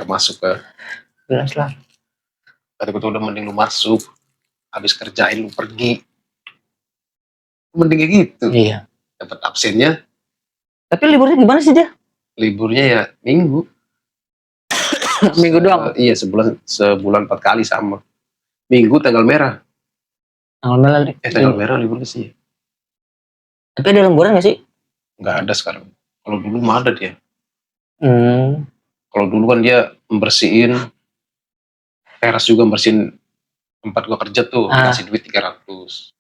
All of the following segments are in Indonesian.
biar masuk ke. Jelas lah. Kata gue tuh udah mending lu masuk, habis kerjain lu pergi. Mending kayak gitu. Iya. Dapat absennya. Tapi liburnya gimana sih dia? Liburnya ya minggu. Minggu doang. Iya, sebulan 4 kali sama. Minggu tanggal merah. Tanggal merah liburnya sih. Tapi ada lemburan nggak sih? Nggak ada sekarang. Kalau dulu mah ada dia. Hmm. Kalau dulu kan dia membersihin teras, juga bersihin tempat gua kerja tuh, dikasih duit 300.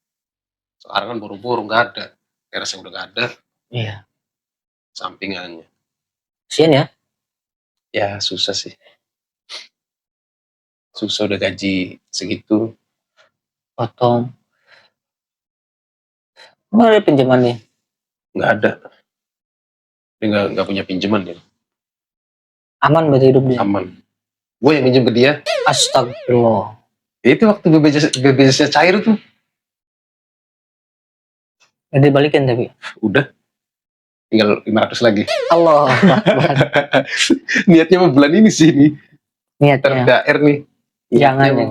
Sekarang kan buru-buru nggak ada. Terasnya udah nggak ada. Iya. Sampingannya. Kasian ya? Ya susah sih. Susah udah gaji segitu. Potong. Mana ada pinjaman nih? Nggak ada. Dia nggak punya pinjaman dia. Aman berarti hidup dia? Aman. Gue yang minjem ke dia. Astagfirullah. Itu waktu BPJS-nya cair tuh. Udah dibalikin tapi? Udah. Tinggal 500 lagi. Allah. Niatnya mau bulan ini sih nih. Niatnya. THR nih. Jangan ya.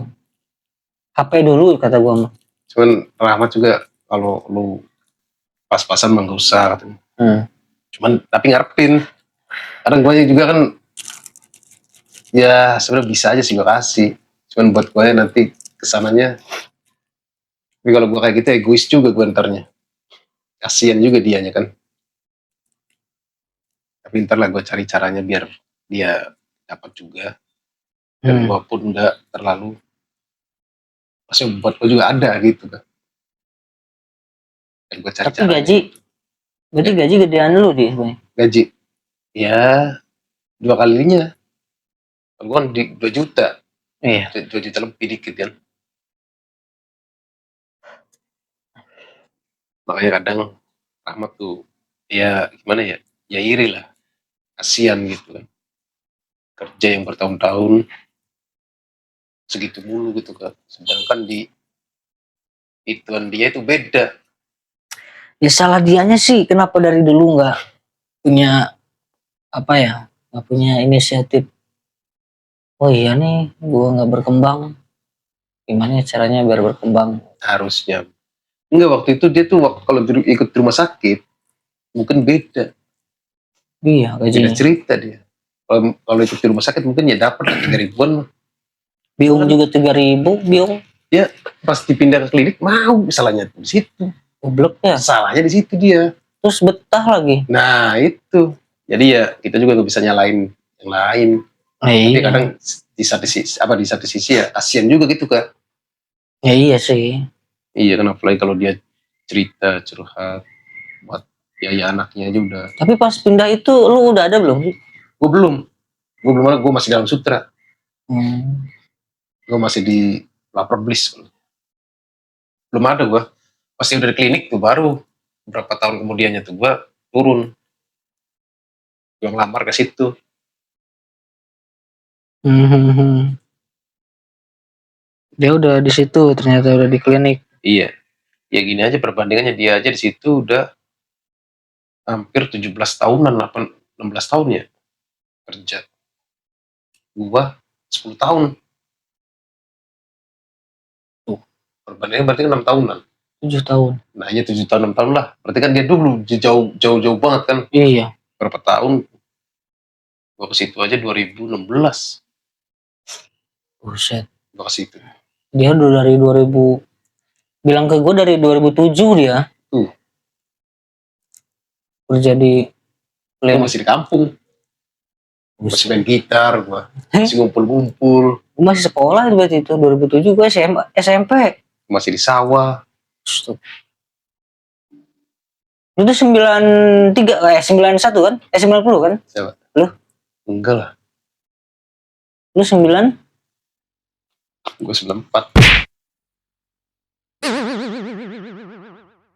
HP dulu kata gue mah. Cuman Rahmat juga kalau lu pas-pasan mah nggak usah katanya. Cuman tapi ngarepin. Kadang gue juga kan ya sebenarnya bisa aja sih gue kasih. Cuman buat gue nanti kesananya. Tapi kalau gue kayak gitu egois juga gue ntarnya. Kasian juga dianya kan. Tapi ntar lah gue cari caranya biar dia dapat juga. Dan gue pun nggak terlalu. Maksudnya buat gue juga ada gitu kan. Dan gue cari tapi gaji. Berarti ya. Gaji gedean lu dia. Gaji? Ya 2 kalinya. Gue kan di 2 juta. Iya. 2 juta lebih dikit kan. Makanya kadang Rahmat tuh ya gimana ya, ya iri lah, kasihan gitu kan, kerja yang bertahun-tahun segitu mulu gitu kan, sedangkan di ituan dia itu beda. Ya salah dianya sih, kenapa dari dulu nggak punya apa ya, nggak punya inisiatif. Oh iya nih, gue nggak berkembang, gimana caranya biar berkembang? Harusnya enggak, waktu itu dia tuh kalau ikut di rumah sakit mungkin beda. Iya gajinya. Beda cerita dia. Kalau ikut di rumah sakit mungkin ya dapat 3.000-an. Biung juga 3.000, biung. Ya pas dipindah ke klinik mau, salahnya di situ. Goblok ya. Salahnya di situ dia. Terus betah lagi. Nah itu. Jadi ya kita juga gak bisa nyalain yang lain. Tapi kadang di satu sisi ya kasian juga gitu Kak. Ya iya sih. Iya kan, apalagi kalau dia cerita curhat buat biaya anaknya aja udah. Tapi pas pindah itu lu udah ada belum? Gue belum ada, gue masih dalam sutra. Gue masih di lapor blis. Belum ada gue. Pasti udah di klinik tuh baru berapa tahun kemudiannya tuh gue turun. Gue ngelamar ke situ. Dia udah di situ, ternyata udah di klinik. Iya. Ya gini aja perbandingannya, dia aja di situ udah hampir 17 tahunan, 16 tahun ya kerja. Gua 10 tahun. Tuh, perbandingannya berarti 6 tahunan. 7 tahun. Nah, hanya 7 tahun 6 tahun lah. Berarti kan dia dulu jauh banget kan. Iya. Berapa tahun? Gua ke situ aja 2016. Buset. Gua ke situ. Dia udah dari 2000, bilang ke gue dari 2007 dia. Kerja di Gua masih di kampung. Masih main gitar gua. Masih ngumpul-ngumpul. Gue masih sekolah berarti itu 2007, gue SMP. Masih di sawah. Stop. Itu 91 kan? 90 kan? Siapa? Lu? Enggak lah. Lu 9? Gue 94.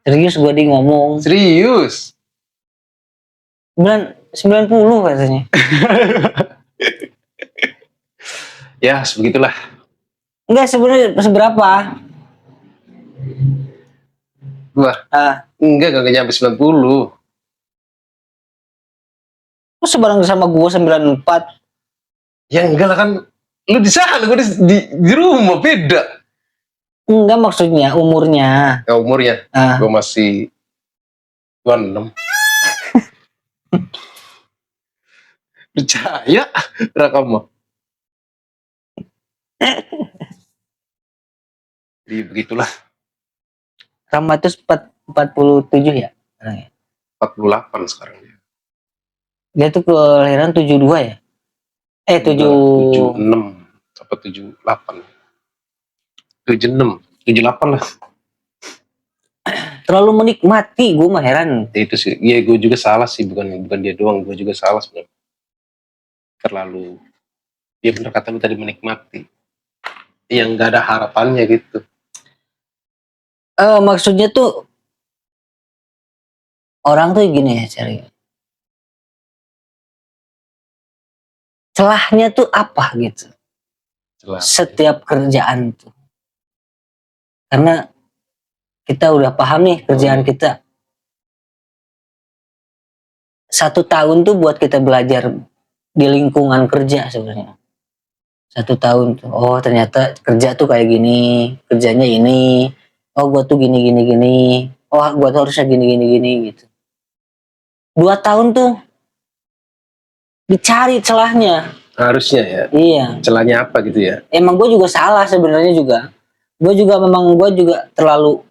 Serius gue di ngomong. Serius? 90 katanya. Ya, sebegitulah. Enggak, sebenarnya seberapa? Gua? Enggak nyampe 90. Lu sebarang sama gue 94. Ya enggak lah kan, lu di sana, gue di rumah beda. Enggak, maksudnya umurnya. Ya umurnya, Ah, gue masih 26. Percaya, Raka mah. Jadi begitulah, Rama itu 47 ya orangnya. 48 sekarang dia. Dia tuh kelahiran 72 ya? Enggak lah, 7. 76 apa 78. 76, 78 lah. Terlalu menikmati, gue mah heran. Ya itu sih, ya gue juga salah sih, bukan dia doang, gue juga salah sebenarnya. Terlalu, ya bener kata lu tadi, menikmati. Yang nggak ada harapannya gitu. Maksudnya tuh orang tuh gini ya cari. Celahnya tuh apa gitu. Jelas. Setiap kerjaan tuh. Karena kita udah paham nih kerjaan kita. 1 tahun tuh buat kita belajar di lingkungan kerja sebenarnya. 1 tahun tuh, oh ternyata kerja tuh kayak gini, kerjanya ini, oh gua tuh gini gini gini, oh gua tuh harusnya gini gini gini gitu. 2 tahun tuh dicari celahnya. Harusnya ya. Iya. Celahnya apa gitu ya? Emang gue juga salah sebenarnya juga. Gue juga terlalu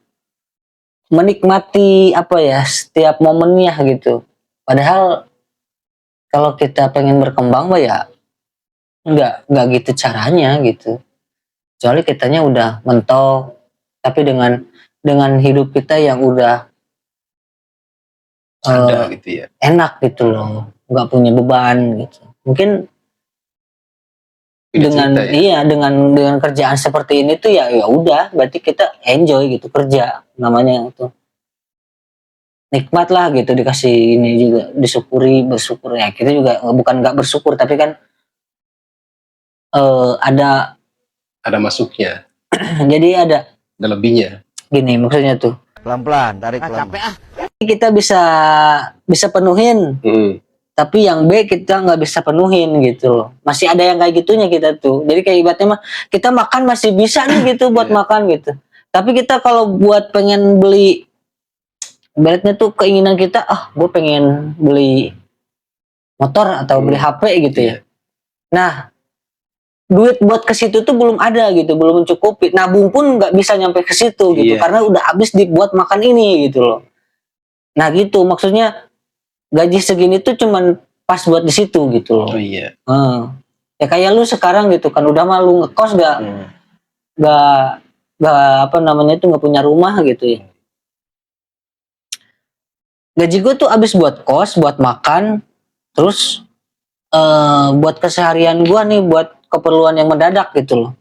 menikmati apa ya setiap momennya gitu. Padahal kalau kita pengen berkembang mah ya nggak gitu caranya gitu. Kecuali kitanya udah mentok, tapi dengan hidup kita yang udah Ada gitu ya. enak gitu loh, nggak punya beban gitu. Mungkin Punya dengan cerita ya. iya dengan kerjaan seperti ini tuh ya udah berarti kita enjoy gitu kerja namanya tuh nikmat lah gitu dikasih ini juga disyukuri bersyukur ya kita juga bukan nggak bersyukur tapi kan ada Ada masuknya, jadi ada ada lebihnya. gini maksudnya tuh Pelan-pelan, tarik pelan. kita bisa bisa penuhin tapi yang B kita nggak bisa penuhin gitu loh. Masih ada yang kayak gitunya kita tuh. Jadi kayak ibaratnya mah kita makan masih bisa nih gitu buat Iya. makan gitu. Tapi kita kalau buat pengen beli ibaratnya tuh keinginan kita gue pengen beli motor atau beli HP gitu ya. Iya. Nah, duit buat ke situ tuh belum ada gitu, belum mencukupi. Nabung pun nggak bisa nyampe ke situ gitu Iya. karena udah habis dibuat makan ini gitu loh. Nah, gitu maksudnya gaji segini tuh cuman pas buat di situ gitu loh. Oh iya. Ya kayak lu sekarang gitu kan udah malu ngekos gak apa namanya itu nggak punya rumah gitu ya. Gaji gue tuh habis buat kos, buat makan, terus buat keseharian gue nih, buat keperluan yang mendadak gitu loh.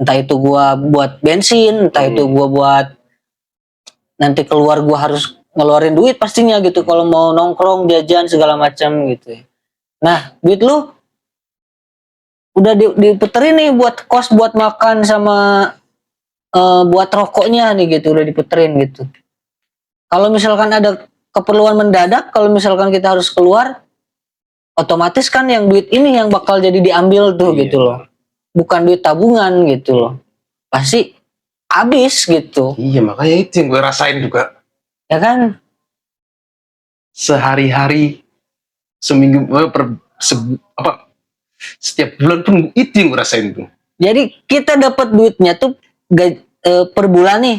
Entah itu gue buat bensin, entah itu gue buat nanti keluar gue harus ngeluarin duit pastinya gitu kalau mau nongkrong, jajan segala macam gitu ya. Nah, duit lu udah diputerin nih buat kos, buat makan sama buat rokoknya nih gitu, udah diputerin gitu. Kalau misalkan ada keperluan mendadak, kalau misalkan kita harus keluar, otomatis kan yang duit ini yang bakal jadi diambil tuh gitu loh. Bukan duit tabungan gitu loh. Pasti habis gitu. Iya, makanya itu yang gue rasain juga. Ya kan? Sehari-hari, seminggu, setiap bulan pun itu yang gue rasain tuh. Jadi kita dapat duitnya tuh per bulan nih.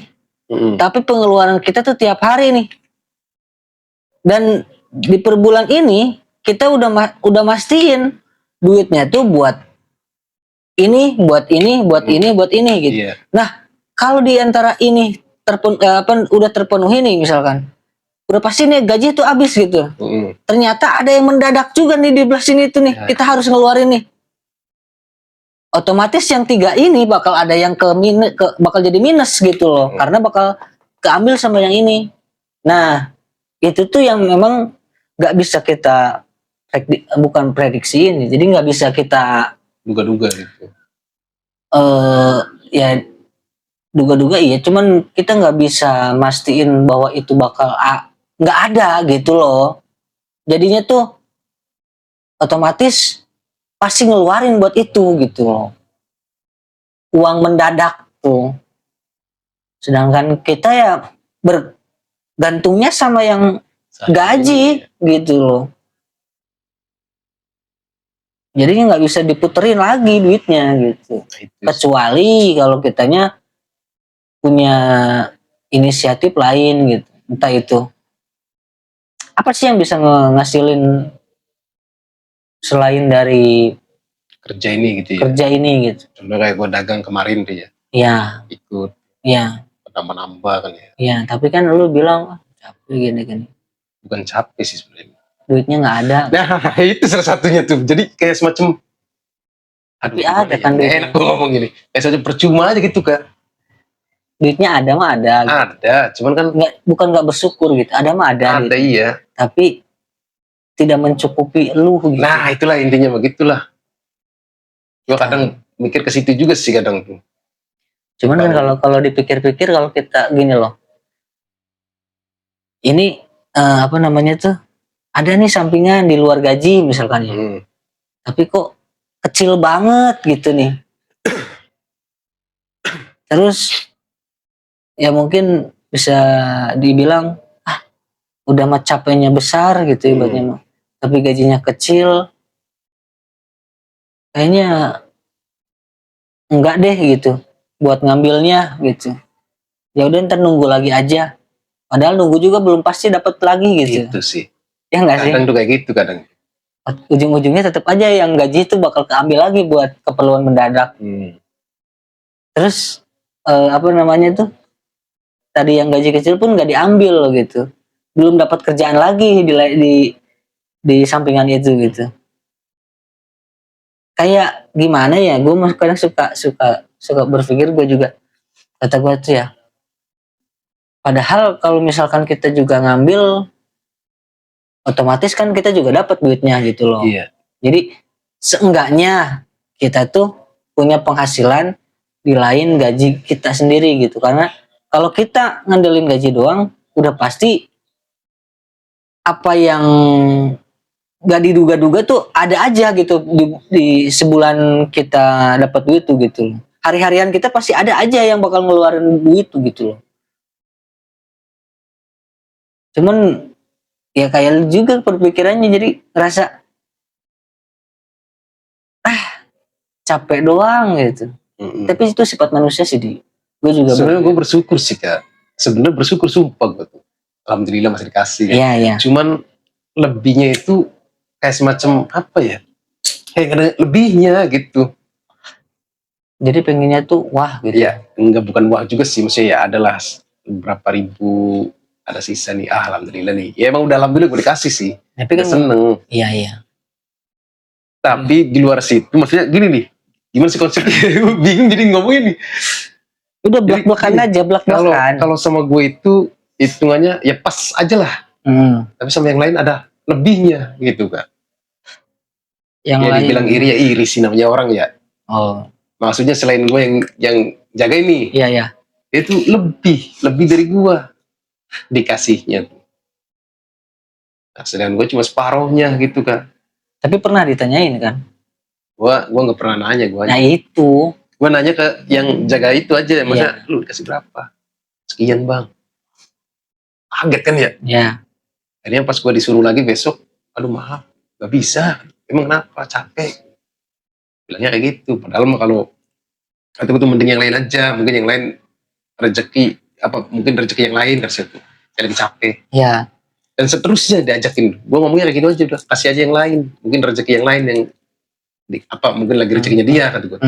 Tapi pengeluaran kita tuh tiap hari nih. Dan di per bulan ini kita udah mastiin duitnya tuh buat ini, buat ini, buat ini, buat ini gitu. Iya. Nah, kalau di antara ini udah terpenuhi nih misalkan, udah pasti nih gaji itu habis gitu. Ternyata ada yang mendadak juga nih di belah sini tuh nih, kita harus ngeluarin nih. Otomatis yang 3 ini bakal ada yang bakal jadi minus gitu loh, karena bakal keambil sama yang ini. Nah, itu tuh yang memang nggak bisa kita bukan prediksi ini, jadi nggak bisa kita duga-duga gitu. Ya duga-duga iya, cuman kita nggak bisa mastiin bahwa itu bakal nggak ada gitu loh. Jadinya tuh otomatis pasti ngeluarin buat itu gitu loh. Uang mendadak tuh. Sedangkan kita ya bergantungnya sama yang gaji gitu loh. Jadinya nggak bisa diputerin lagi duitnya gitu. Nah, itu Kecuali kalau kitanya punya inisiatif lain gitu. Entah itu apa sih yang bisa ngasilin selain dari kerja ini gitu ya. kerja ini gitu. Contoh kayak gue dagang kemarin tuh ya, Ya, ikut ya, nambah-nambah kan ya. ya. Tapi kan lu bilang, "Ah, capek gini-gini. Bukan capek sih sebenarnya. Duitnya nggak ada." Nah, itu salah satunya tuh. Jadi kayak semacam, aduh, Tapi ada gimana kan ya? duitnya. Enak gue ngomong gini. Kayak semacam percuma aja gitu kan. Duitnya ada mah ada. Gitu. Ada, cuman kan Bukan nggak bersyukur gitu. Ada mah ada. ada Gitu. iya. Tapi tidak mencukupi lu gitu. Nah, itulah intinya begitulah. Gue kadang mikir ke situ juga sih kadang tuh. Cuman kan kalau dipikir-pikir kalau kita gini loh. Ini apa namanya tuh? Ada nih sampingan di luar gaji misalkan ya. Tapi kok kecil banget gitu nih. Terus ya mungkin bisa dibilang udah mah capeknya besar gitu ibaratnya mah. Tapi gajinya kecil. Kayaknya enggak deh gitu buat ngambilnya gitu. Ya udah ntar nunggu lagi aja. Padahal nunggu juga belum pasti dapat lagi gitu. Itu sih. Ya enggak sih? Kadang tuh kayak gitu kadang. Ujung-ujungnya tetap aja yang gaji itu bakal keambil lagi buat keperluan mendadak. Terus apa namanya tuh? Tadi yang gaji kecil pun nggak diambil loh gitu. Belum dapat kerjaan lagi di sampingan itu gitu. Kayak gimana ya? Gue kadang suka berpikir gue juga kata gue tuh ya. Padahal kalau misalkan kita juga ngambil, otomatis kan kita juga dapat duitnya gitu loh. Iya. Jadi seenggaknya kita tuh punya penghasilan di lain gaji kita sendiri gitu. Karena kalau kita ngandelin gaji doang, udah pasti apa yang gak diduga-duga tuh ada aja gitu di sebulan kita dapat duit tuh gitu. Hari-harian kita pasti ada aja yang bakal ngeluarin duit tuh gitu loh. Cuman ya kayak lu juga perpikirannya jadi rasa capek doang gitu. Tapi itu sifat manusia sih di. Gue juga sebenarnya gue bersyukur sih Kak. Sebenarnya bersyukur sumpah gue tuh. Alhamdulillah masih dikasih. Iya, iya. Cuman lebihnya itu kayak semacam apa ya? Kayak ada lebihnya gitu. Jadi pengennya tuh wah gitu. Iya, enggak bukan wah juga sih, maksudnya ya adalah berapa ribu ada sisa nih, alhamdulillah nih. Ya emang udah alhamdulillah gue dikasih sih. Tapi kan seneng. Iya, iya. Tapi di luar situ, maksudnya gini nih, gimana sih konsepnya? Bingung jadi ngomongin nih. Udah belak-belakan aja, belak-belakan. Kalau sama gue itu hitungannya ya pas aja lah. Tapi sama yang lain ada lebihnya gitu kan. Yang ya lain dibilang iri ya iri sih namanya orang ya. Oh. Maksudnya selain gue yang jaga ini. Iya, iya. Itu lebih dari gue dikasihnya. Nah, sedangkan gue cuma separuhnya gitu kan. Tapi pernah ditanyain kan? Gua nggak pernah nanya gue. Nah itu. Gue nanya ke yang jaga itu aja, maksudnya lu dikasih berapa? Sekian bang. Kaget kan ya? Ya. Akhirnya pas gue disuruh lagi besok, aduh maaf, gak bisa. Emang kenapa? Capek. Bilangnya kayak gitu. Padahal mah kalau itu mending yang lain aja, mungkin yang lain rezeki apa mungkin rezeki yang lain kasih itu. Yang lebih capek. Ya. Dan seterusnya diajakin. Gue ngomongnya kayak gitu aja udah, kasih aja yang lain. Mungkin rezeki yang lain yang mungkin lagi rezekinya dia kata gue.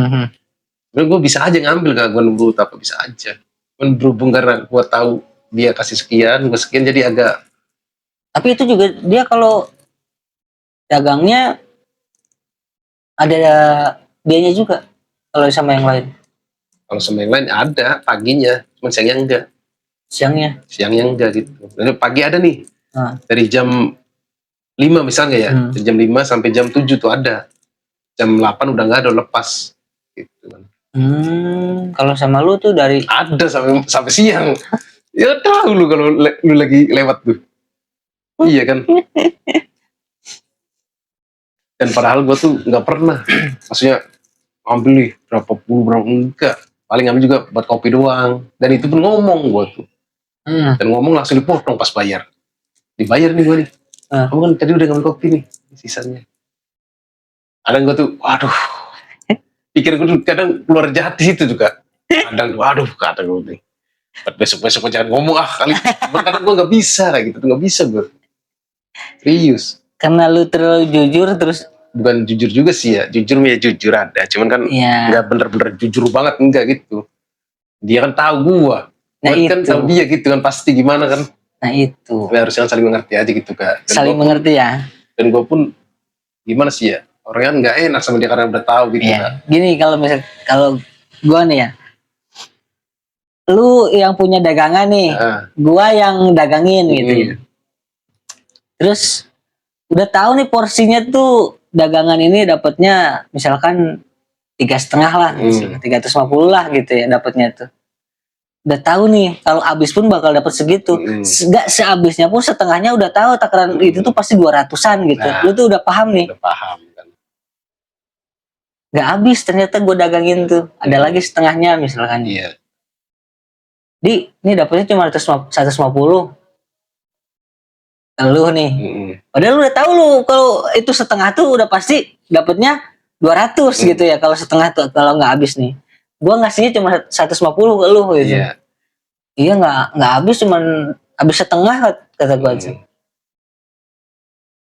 Gue bisa aja ngambil, gak gue nunggu apa bisa aja. Berhubung karena gue tahu dia kasih sekian, gue sekian jadi agak. Tapi itu juga dia kalau dagangnya ada biayanya juga kalau sama yang lain. Kalau sama yang lain ada paginya, cuma siangnya enggak. Siangnya enggak gitu. Lalu pagi ada nih. Dari jam 5 misalnya ya, dari jam 5 sampai jam 7 tuh ada. Jam 8 udah nggak ada, lepas gitu kan. Kalau sama lu tuh dari ada sampai siang. Ya tahu lu kalau lu lagi lewat tuh. Iya kan? Dan padahal gue tuh nggak pernah, maksudnya ambil nih berapa puluh berapa enggak, paling ambil juga buat kopi doang. Dan itu pun ngomong gue tuh, dan ngomong langsung dipotong pas bayar. Dibayar nih gue nih, kamu kan tadi udah ngambil kopi nih, sisanya. Kadang gue tuh, waduh, pikir gue tuh kadang keluar jahat di situ juga. Kadang, waduh, kata gue nih, besok jangan ngomong kali. Cuman kadang gue nggak bisa kayak gitu, nggak bisa gue. Serius. Karena lu terlalu jujur terus. Bukan jujur juga sih ya, jujur ada, cuman kan Ya. nggak bener-bener jujur banget, enggak gitu. Dia kan tahu gua kan tahu dia gitu kan, pasti gimana kan. Nah itu. Tapi harusnya saling mengerti aja gitu Kak. Saling mengerti ya. Dan gue pun gimana sih ya, orangnya nggak enak sama dia karena udah tahu gitu Kak. Gini kalau gua nih ya, lu yang punya dagangan nih, gua yang dagangin gitu ya. Terus udah tahu nih porsinya tuh dagangan ini dapatnya misalkan 3,5 lah, 350 lah gitu ya dapatnya tuh. Udah tahu nih kalau habis pun bakal dapat segitu. Enggak sehabisnya pun setengahnya udah tahu takaran itu tuh pasti 200-an gitu. Lu tuh udah paham nih. Udah paham kan. Gak habis ternyata gue dagangin tuh. Ada lagi setengahnya misalkan. Iya. Ini dapatnya cuma 150. Lu nih. Padahal lu udah tahu lu kalau itu setengah tuh udah pasti dapatnya 200 gitu ya kalau setengah tuh, kalau nggak habis nih. Gua ngasihnya cuma 150 ke lu gitu. Iya nggak habis, cuman habis setengah kata gua aja.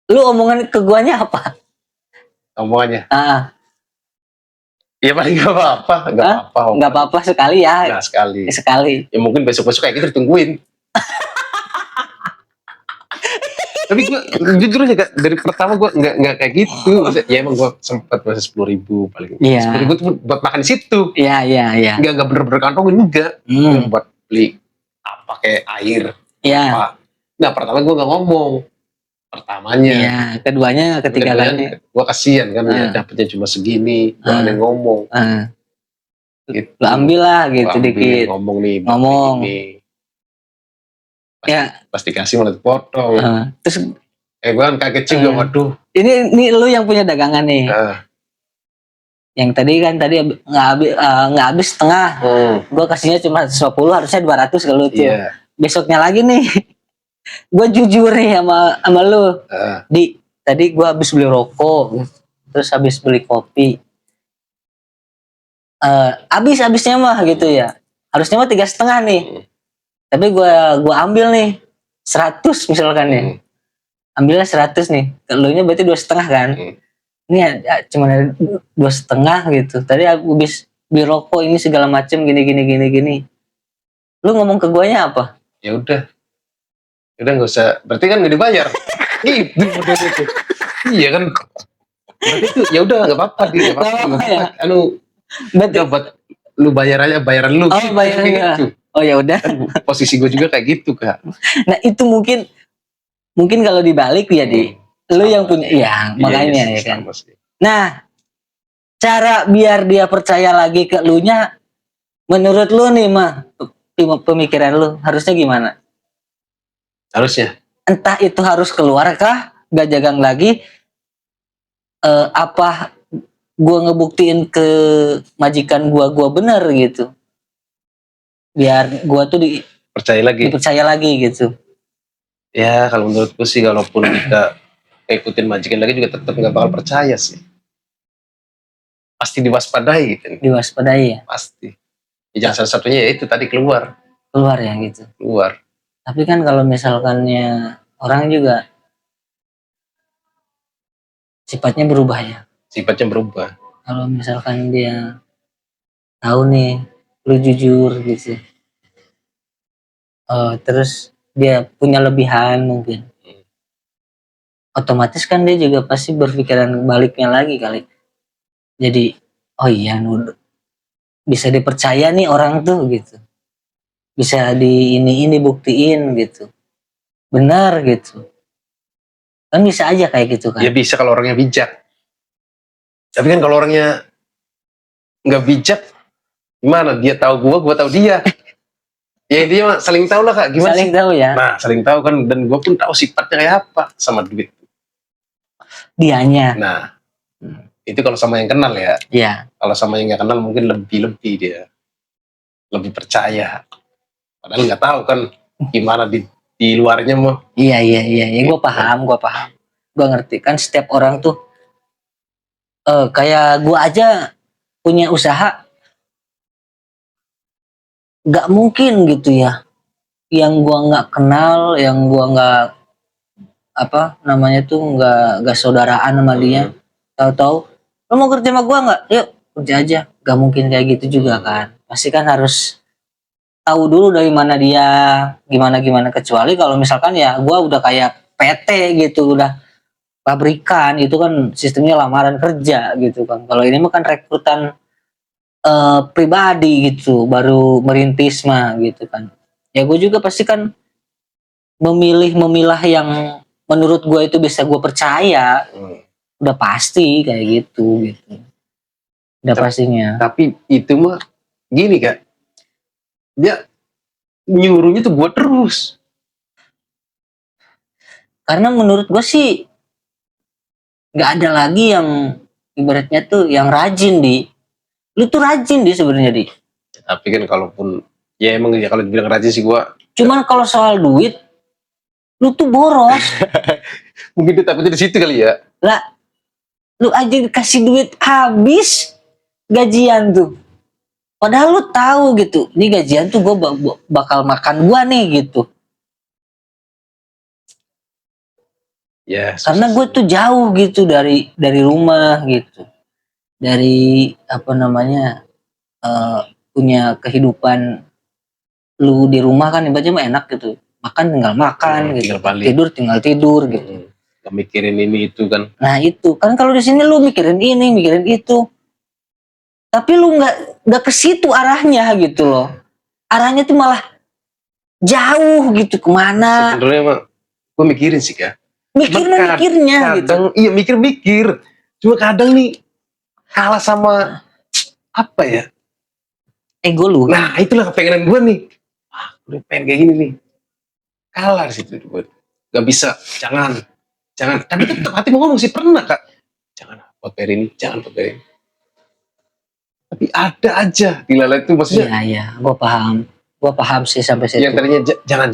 Lu omongan ke guanya apa? Omongannya? Ya paling nggak apa-apa, nggak apa-apa sekali ya. Nggak sekali. Sekali. Ya mungkin besok-besok kayak gitu ditungguin. Tapi gue jujur aja Kak, dari pertama gue nggak kayak gitu. Maksudnya, ya emang gue sempat masih 10.000 paling. 10.000 tuh buat makan di situ. Iya. Nggak bener-bener kantongin, enggak. Buat beli apa kayak air. Iya. Nah pertama gue nggak ngomong. Pertamanya. Iya. Ketiga kalinya. Gue kasihan kan ya dapetnya cuma segini. Gue aneh ngomong. Gitu. Lu ambil lah gitu dikit. Ngomong nih. Ngomong. Pasti kasih malah dipotong. Terus gue kan kaget juga, waduh. Ini lu yang punya dagangan nih. Yang tadi nggak habis setengah. Gue kasihnya cuma 150, harusnya 200 ke lu tuh. Besoknya lagi nih, gue jujur nih sama lu. Tadi gue habis beli rokok, terus habis beli kopi. Habisnya mah gitu ya. Harusnya mah 3,5 nih. Tapi gue ambil nih 100 misalkan ya. Ambilnya 100 nih. Elunya berarti 2,5 kan. Ini cuma 2,5 gitu. Tadi habis beli rokok ini segala macem gini. Lu ngomong ke guanya apa? Ya udah nggak usah. Berarti kan nggak dibayar. Gitu. Iya kan. Berarti itu ya udah nggak apa-apa dia. Udah buat lu bayar aja, bayaran lu. Oh bayaran gitu. Oh ya udah. Posisi gue juga kayak gitu Kak. Nah itu mungkin kalau dibalik ya lu yang punya makanya ya kan. Nah cara biar dia percaya lagi ke lu nya, menurut lu nih mah pemikiran lu harusnya gimana? Harusnya entah itu harus keluar kah, gak jagang lagi, apa gua ngebuktiin ke majikan gua bener gitu. Biar gua tuh dipercaya lagi gitu. Ya kalau menurutku sih, kalaupun kita ikutin majikan lagi juga tetap nggak bakal percaya sih. Pasti diwaspadai gitu. Diwaspadai ya. Pasti. Ya, salah satunya ya itu tadi keluar ya gitu. Keluar. Tapi kan kalau misalkannya orang juga sifatnya berubah ya. Sifatnya berubah. Kalau misalkan dia tahu nih lu jujur gitu. Terus dia punya lebihan mungkin. Otomatis kan dia juga pasti berpikiran baliknya lagi kali. Jadi, oh iya bisa dipercaya nih orang tuh gitu. Bisa ini buktiin gitu. Benar gitu. Kan bisa aja kayak gitu kan. Ya bisa kalau orangnya bijak. Tapi kan kalau orangnya nggak bijak, gimana? Dia tahu gua tahu dia. Ya dia mah saling tahu lah Kak, gimana saling sih? Tahu ya. Nah saling tahu kan, dan gue pun tahu sifatnya kayak apa sama duit. Dianya. Nah Itu kalau sama yang kenal ya. Iya. Kalau sama yang nggak kenal mungkin lebih dia, lebih percaya. Padahal nggak tahu kan gimana di luarnya mah. Iya, gue Gitu. paham, gue ngerti kan setiap orang tuh kayak gue aja punya usaha, nggak mungkin gitu ya, yang gue nggak kenal, yang gue nggak apa namanya tuh nggak saudaraan sama dia, tahu-tahu lo mau kerja sama gue nggak, yuk kerja aja, nggak mungkin kayak gitu juga kan, pasti kan harus tahu dulu dari mana dia, gimana gimana, kecuali kalau misalkan ya gue udah kayak PT gitu, udah pabrikan, itu kan sistemnya lamaran kerja gitu kan. Kalau ini mah kan rekrutan pribadi gitu, baru merintis mah gitu kan. Ya gue juga pasti kan memilah yang menurut gue itu bisa gue percaya, udah pasti kayak gitu. Udah pastinya. Tapi itu mah gini Kak, dia nyuruhnya tuh gue terus. Karena menurut gue sih nggak ada lagi yang ibaratnya tuh yang rajin di. Lu tuh rajin di sebenarnya di. Tapi kan kalaupun ya emang ya kalau dibilang rajin sih gue. Cuman kalau soal duit, lu tuh boros. Mungkin dia takutnya di situ kali ya. Lah, lu aja dikasih duit habis gajian tuh. Padahal lu tahu gitu, ini gajian tuh gue bakal makan gua nih gitu. Ya. Karena gue tuh jauh gitu dari rumah gitu, dari apa namanya punya kehidupan lu di rumah kan ibaratnya mah enak gitu, makan tinggal makan gitu, tidur tinggal tidur gitu. Gak mikirin ini itu kan. Nah itu kan kalau di sini lu mikirin ini mikirin itu, tapi lu nggak ke situ arahnya gitu loh, arahnya tuh malah jauh gitu kemana. Sebenarnya mah gue mikirin sih Kak. Mikirnya kadang, gitu. Iya mikir. Cuma kadang nih kalah sama apa ya? Ego lu. Nah itulah kepengenan gue nih. Gue pengen kayak gini nih. Kalah di situ gue. Gak bisa. Jangan. Tapi tetap hati mau ngomong sih pernah Kak. Jangan buat ini. Jangan buat ini. Tapi ada aja gila itu maksudnya. Iya. Gue paham sih sampai situ. Yang tadinya jangan.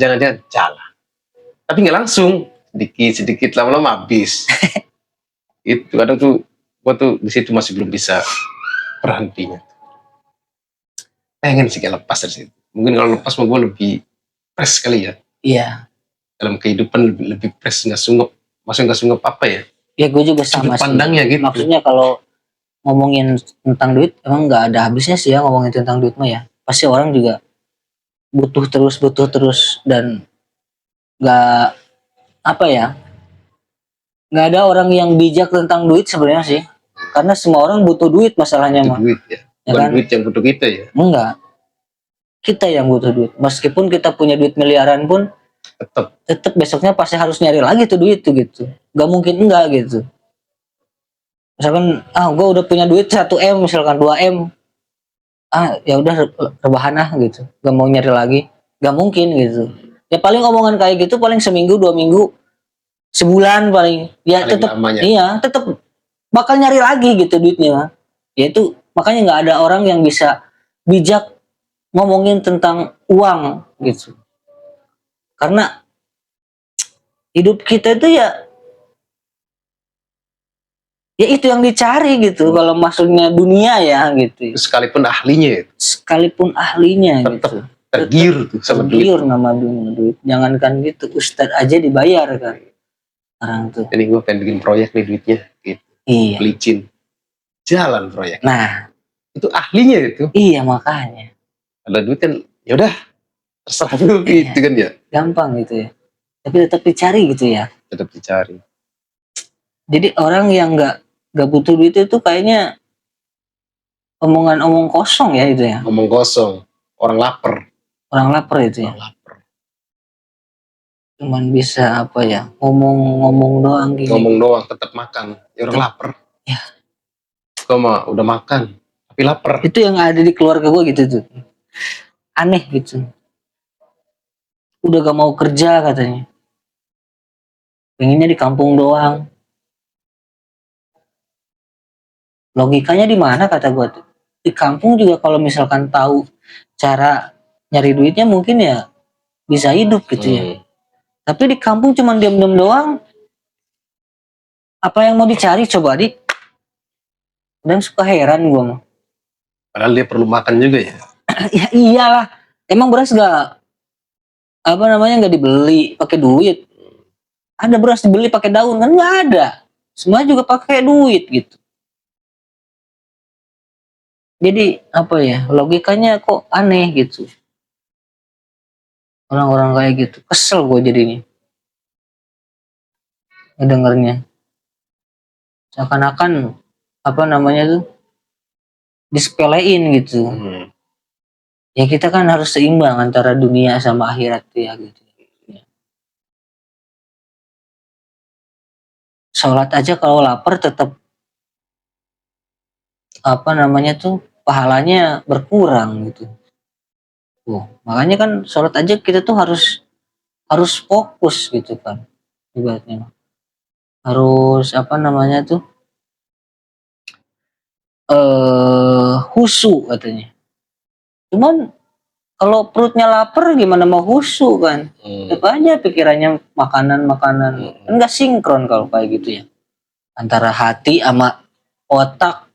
Jalan. Tapi nggak langsung. Sedikit lama-lama habis. Itu kadang tuh gue tuh di situ masih belum bisa berhentinya. Pengen sih kayak lepas dari situ. Mungkin kalau lepas mau gue lebih fresh kali ya. Iya. Dalam kehidupan lebih fresh, nggak sunggup. Maksudnya nggak sunggup apa ya? Ya gue juga sama sih. Pandangnya gitu. Maksudnya kalau ngomongin tentang duit emang nggak ada habisnya sih ya, ngomongin tentang duit mah ya. Pasti orang juga butuh terus dan nggak apa ya, nggak ada orang yang bijak tentang duit sebenarnya sih, karena semua orang butuh duit masalahnya mah. Duit ya. Bukan kan? Duit yang butuh kita ya. Enggak, kita yang butuh duit. Meskipun kita punya duit miliaran pun tetap besoknya pasti harus nyari lagi tuh duit tuh gitu. Gak mungkin enggak gitu. Misalkan gue udah punya duit 1M misalkan 2M, ya udah rebahan gitu, gak mau nyari lagi, gak mungkin gitu. Ya paling omongan kayak gitu paling seminggu 2 minggu, sebulan paling ya tetap. Iya tetap bakal nyari lagi gitu duitnya. Ya itu makanya nggak ada orang yang bisa bijak ngomongin tentang uang gitu, karena hidup kita itu ya itu yang dicari gitu. Kalau maksudnya dunia ya gitu, sekalipun ahlinya gitu tergiur tuh sama duit. Nama duit jangankan gitu, ustad aja dibayar kan orang tuh. Ini gue pengen bikin proyek nih duitnya gitu. Iya. Licin jalan proyek. Nah itu ahlinya itu. Iya makanya. Ada duit kan ya udah terserah dulu gitu kan ya. Gampang gitu ya. Tapi tetap dicari gitu ya. Tetap dicari. Jadi orang yang nggak butuh duit itu kayaknya omong kosong ya itu ya. Omong kosong. Orang lapar itu ya. Orang lapar. Cuman bisa apa ya, ngomong doang gitu. Ngomong doang tetap makan. Ya orang lapar. Ya. Kau mah udah makan tapi lapar. Itu yang ada di keluarga gue gitu tuh. Aneh gitu. Udah gak mau kerja katanya. Pengennya di kampung doang. Logikanya di mana kata gue tuh? Di kampung juga kalau misalkan tahu cara nyari duitnya mungkin ya bisa hidup gitu ya. Tapi di kampung cuma diam-diam doang. Apa yang mau dicari coba dik? Dan suka heran gue mah. Padahal dia perlu makan juga ya. Ya iyalah. Emang beras gak apa namanya nggak dibeli pakai duit? Ada beras dibeli pakai daun kan nggak ada. Semua juga pakai duit gitu. Jadi apa ya logikanya kok aneh gitu. Orang-orang kayak gitu kesel gue jadinya ngedengernya. Seakan-akan apa namanya tuh disepelein gitu. Ya kita kan harus seimbang antara dunia sama akhirat ya gitu. Sholat aja kalau lapar tetap apa namanya tuh pahalanya berkurang gitu. Makanya kan sholat aja kita tuh harus fokus gitu kan ibaratnya. Harus apa namanya tuh khusyuk katanya. Cuman kalau perutnya lapar gimana mau khusyuk kan? Tetap aja pikirannya makanan-makanan. Kan nggak sinkron kalau kayak gitu ya. Antara hati sama otak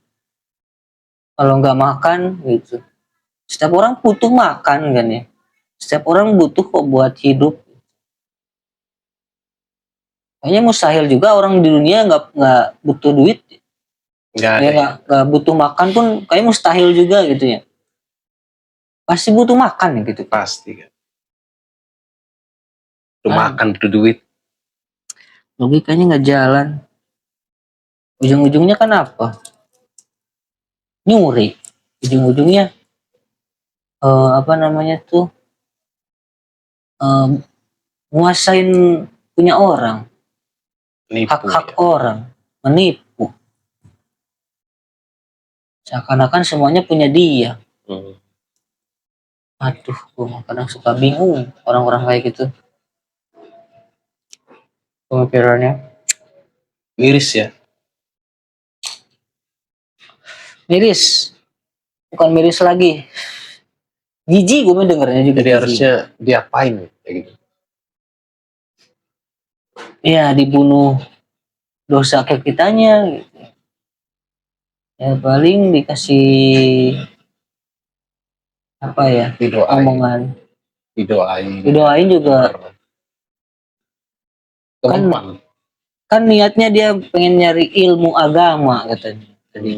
kalau nggak makan gitu. Setiap orang butuh makan kan ya. Setiap orang butuh kok buat hidup. Kayaknya mustahil juga orang di dunia nggak butuh duit. Nggak Ya ada ya. nggak butuh makan pun kayaknya mustahil juga gitu ya. Pasti butuh makan ya gitu. Pasti kan. Lu Ah. makan butuh duit. Logikanya nggak jalan. Ujung-ujungnya kan apa? Nyuri. Ujung-ujungnya apa namanya tuh nguasain punya orang, Nipu hak-hak ya. orang, menipu. Seakan-akan semuanya punya dia. Aduh, gue kadang suka bingung orang-orang kayak gitu. Pemikirannya. Miris ya. Miris. Bukan miris lagi. Jijik gue dengernya juga. Jadi harusnya diapain kayak gitu. Ya dibunuh dosa ke kitanya gitu. Ya paling dikasih apa ya omongan didoain juga kan niatnya dia pengen nyari ilmu agama katanya tadi.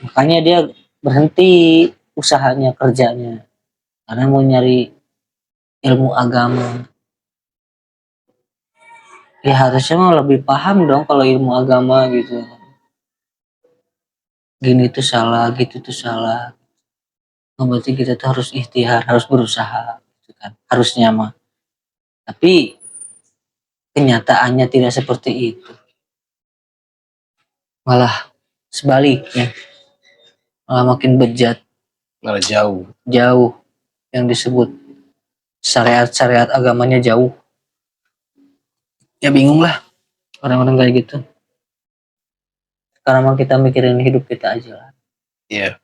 Makanya dia berhenti usahanya kerjanya karena mau nyari ilmu agama. Ya harusnya mah lebih paham dong kalau ilmu agama gitu. Gini tuh salah, gitu tuh salah. Oh, berarti kita tuh harus ikhtiar, harus berusaha gitu kan. Harusnya mah. Tapi kenyataannya tidak seperti itu. Malah sebaliknya. Malah makin bejat. Malah jauh. Jauh yang disebut syariat-syariat agamanya jauh. Ya bingung lah orang-orang kayak gitu. Karena mau kita mikirin hidup kita aja lah. Iya.